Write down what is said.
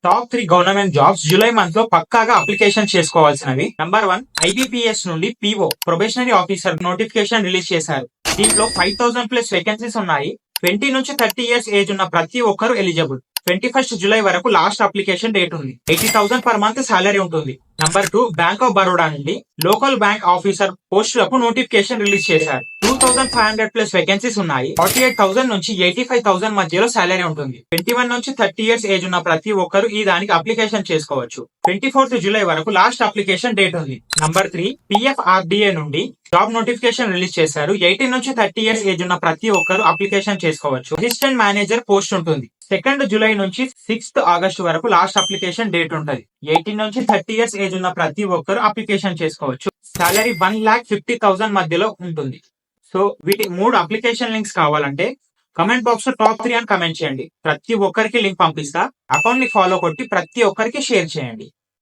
Top 3 government jobs July month లో పక్కాగా application చేసుకోవాల్సినవి. Number 1, IBPS నుండి PO probationary officer notification release చేశారు. దీంట్లో 5000+ వేకెన్సీస్ ఉన్నాయి. 20 నుంచి 30 ఇయర్స్ ఏజ్ ఉన్న ప్రతి ఒక్కరు ఎలిజిబుల్. 21 జూలై వరకు లాస్ట్ అప్లికేషన్ డేట్ ఉంది. 80,000 పర్ మంత్ సాలరీ ఉంటుంది. నంబర్ 2, బ్యాంక్ ఆఫ్ బరోడా నుండి లోకల్ బ్యాంక్ ఆఫీసర్ పోస్టులకు నోటిఫికేషన్ రిలీజ్ చేశారు. 2500+ వేకెన్సీస్ ఉన్నాయి. 48,000 నుంచి 85,000 మధ్యలో సాలరీ ఉంటుంది. 21 నుంచి 30 ఇయర్స్ ఏజ్ ఉన్న ప్రతి ఒక్కరు ఈ దానికి అప్లికేషన్ చేసుకోవచ్చు. 24 జూలై వరకు లాస్ట్ అప్లికేషన్ డేట్ ఉంది. నంబర్ 3, పిఎఫ్ఆర్డిఏ నుండి జాబ్ నోటిఫికేషన్ రిలీజ్ చేశారు. 18 నుంచి 30 ఇయర్స్ ఏజ్ ఉన్న ప్రతి ఒక్కరు అప్లికేషన్ చేసుకోవచ్చు. అసిస్టెంట్ మేనేజర్ పోస్ట్ ఉంటుంది. 2 జూలై నుంచి 6 ఆగస్టు వరకు లాస్ట్ అప్లికేషన్ డేట్ ఉంటుంది. 18 నుంచి 30 ఇయర్స్ ఏజ్ ఉన్న ప్రతి ఒక్కరు అప్లికేషన్ చేసుకోవచ్చు. సాలరీ 1,50,000 మధ్యలో ఉంటుంది. సో వీటి 3 అప్లికేషన్ లింక్స్ కావాలంటే కమెంట్ బాక్స్ లో టాప్ 3 అని కమెంట్ చేయండి. ప్రతి ఒక్కరికి లింక్ పంపిస్తా. అకౌంట్ ని ఫాలో కొట్టి ప్రతి ఒక్కరికి షేర్ చేయండి.